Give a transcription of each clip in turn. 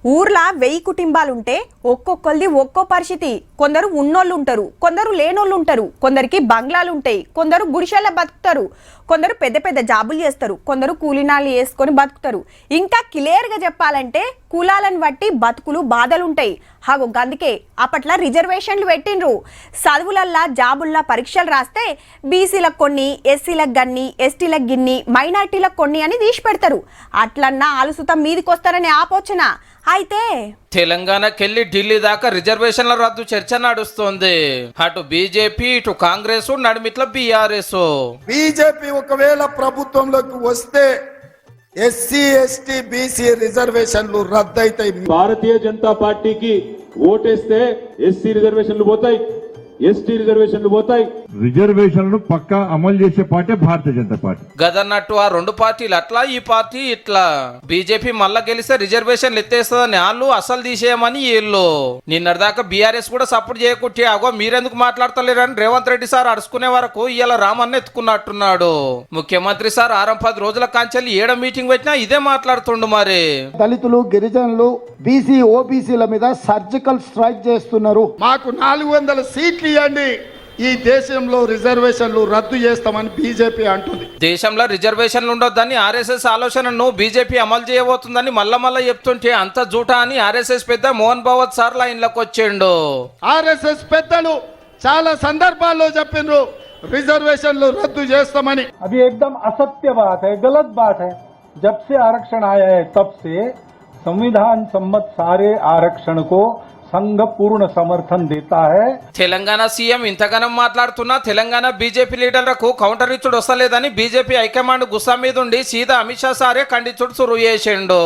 ఊర్లో 1000 కుటుంబాలుంటే ఒక్కొక్కరిది ఒక్కో పరిస్థితి. కొందరు ఉన్నోళ్ళు ఉంటారు, కొందరు లేనోళ్ళు ఉంటారు, కొందరికి బంగ్లాలు ఉంటాయి, కొందరు గుడిసెల్లో బతుకుతారు, కొందరు పెద్ద పెద్ద జాబులు చేస్తారు, కొందరు కూలినాళ్ళు వేసుకొని బతుకుతారు. ఇంకా క్లియర్గా చెప్పాలంటే కులాలను బట్టి బతుకులు బాధలుంటాయి. హాగో గందుకే అప్పట్లో రిజర్వేషన్లు పెట్టిండ్రు. చదువులల్లా జాబుల్లా పరీక్షలు రాస్తే బీసీలకు కొన్ని, ఎస్సీలకు గన్ని, ఎస్టీలకు గిన్ని, మైనార్టీలకు కొన్ని అని తీసి పెడతారు. అట్లన్నా ఆలుసుతం మీదికొస్తారని ఆపోచన. అయితే తెలంగాణకెళ్ళి ఢిల్లీ దాకా రిజర్వేషన్ల రద్దు చర్చ నడుస్తోంది. అటు బీజేపీ, ఇటు కాంగ్రెస్, నడుమిట్ల బీఆర్ఎస్. బీజేపీ ఒకవేళ ప్రభుత్వంలోకి వస్తే ఎస్సీ, ఎస్టీ, బీసీ రిజర్వేషన్లు రద్దయితాయి. భారతీయ జనతా పార్టీకి ఓటేస్తే ఎస్సీ రిజర్వేషన్లు పోతాయి, ఎస్టీ రిజర్వేషన్లు పోతాయి. రిజర్వేషన్లు పక్కా అమలు చేసే పార్టీ భారతీయ జనతా పార్టీ. గదన్నట్టు ఆ రెండు పార్టీలు అట్లా, ఈ పార్టీ ఇట్లా. బీజేపీ మళ్ళా గెలిస్తే రిజర్వేషన్లు ఎత్తేస్తుందని వాళ్ళు, అసలు తీసేయమని వీళ్ళు. నిన్నటిదాకా బీఆర్ఎస్ కూడా సపోర్ట్ చేయకుంటే అగో మీరెందుకు మాట్లాడతలేరని రేవంత్ రెడ్డి సార్ అడుచుకునే వరకు ఇలా రామన్న ఎత్తుకున్నట్టున్నాడు. ముఖ్యమంత్రి సార్ 6-10 రోజుల కాంచెల్లి ఏడ మీటింగ్ పెట్టినా ఇదే మాట్లాడుతుండు. మరి దళితులు, గిరిజనులు, బీసీ, ఓబీసీల మీద సర్జికల్ స్ట్రైక్ చేస్తున్నారు. మాకు 400 సీట్లు ఇవ్వండి, ఈ దేశంలో రిజర్వేషన్లు రద్దు చేస్తామని బీజేపీ అంటుంది. దేశంలో రిజర్వేషన్లు ఉండొద్దని ఆర్ఎస్ఎస్ ఆలోచనను బీజేపీ అమలు చేయబోతుందని మళ్ళా చెప్తుంటే అంత జూటా అని ఆర్ఎస్ఎస్ పెద్ద మోహన్ భాగవత్ సార్ లైన్లోకి వచ్చిండు. ఆర్ఎస్ఎస్ పెద్దలు చాలా సందర్భాల్లో చెప్పిండ్రు రిజర్వేషన్లు రద్దు చేస్తామని. अभी एकदम असत्य बात है, गलत बात है. जब से आरक्षण आया है तब से संविधान सम्मत सारे आरक्षण को संघ पूर्ण समर्थन देता है. తెలంగాణ సీఎం ఇంతగానం మాట్లాడుతున్నా తెలంగాణ బీజేపీ లీడర్లకు కౌంటర్ ఇచ్చుడు వస్తలేదని బీజేపీ హైకమాండ్ గుస్సా మీద ఉండి సీదా అమిత్ షా సారే ఖండించుడు शुरू చేసిండు.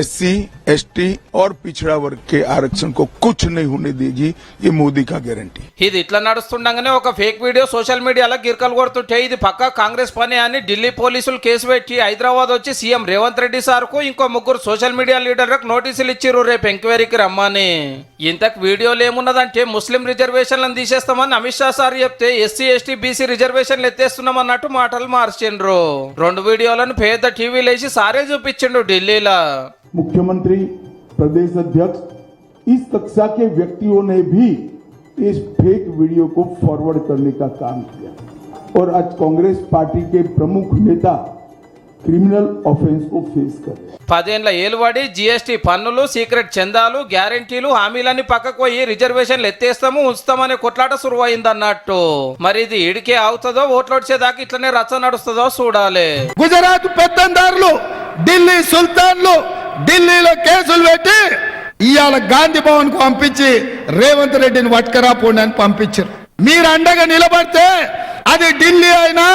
एससी, एसटी और पिछड़ा वर्ग के आरक्षण को कुछ नहीं होने देगी, ये मोदी का गारंटी. ఇది ఇట్లా నడుస్తుండగానే ఒక ఫేక్ వీడియో సోషల్ మీడియాలో గిర్కలు కొడుతుంటే ఇది పక్కా కాంగ్రెస్ పనే అని ఢిల్లీ పోలీసులు కేసు పెట్టి హైదరాబాద్ వచ్చి సీఎం రేవంత్ రెడ్డి సార్ కు ఇంకో 3 సోషల్ మీడియా లీడర్లకు నోటీసులు ఇచ్చిర్రు రేపు ఎంక్వైరీకి రమ్మని. ఇంతకు వీడియోలు ఏమున్నదంటే ముస్లిం రిజర్వేషన్లను తీసేస్తామని అమిత్ షా సార్ చెప్తే ఎస్సీ, ఎస్టీ, బీసీ రిజర్వేషన్లు ఎత్తేస్తున్నామన్నట్టు మాటలు మార్చిండ్రు. 2 వీడియోలను పేద టీవీలు వేసి సారే చూపించిండు ఢిల్లీలో. मुख्यमंत्री, प्रदेश अध्यक्ष, इस कक्षा के व्यक्तियों ने भी इस फेक वीडियो को फॉरवर्ड करने का काम किया और आज कांग्रेस पार्टी के प्रमुख नेता क्रिमिनल ऑफेंस को फेस कर रहे हैं. 10 ఏళ్ల ఏలుబడి, జీఎస్టీ పన్నులు, సీక్రెట్ చందాలు, గ్యారెంటీలు, హామీలన్నీ పక్కకు పోయి రిజర్వేషన్లు ఎత్తేస్తాము, ఉంచుతామనే కొట్లాట సురువైందన్నట్టు. మరి ఇది ఇడికే అవుతుందో, ఓట్లొచ్చేదాకా ఇట్లనే రచ్చ నడుస్తుందో చూడాలి. గుజరాత్ పెత్తందారులు, ఢిల్లీ సుల్తాన్లు ఢిల్లీలో కేసులు పెట్టి ఇవాళ గాంధీ భవన్ కు పంపించి రేవంత్ రెడ్డిని పట్టుకరా పోండి అని పంపించారు. మీరు అండగా నిలబడితే అది ఢిల్లీ అయినా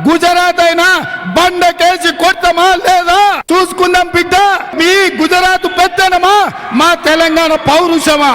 గుజరాత్ అయినా బండకేసి కొడతామా లేదా చూసుకుందాం బిడ్డ. మీ గుజరాత్ పెత్తనమా, మా తెలంగాణ పౌరుషమా?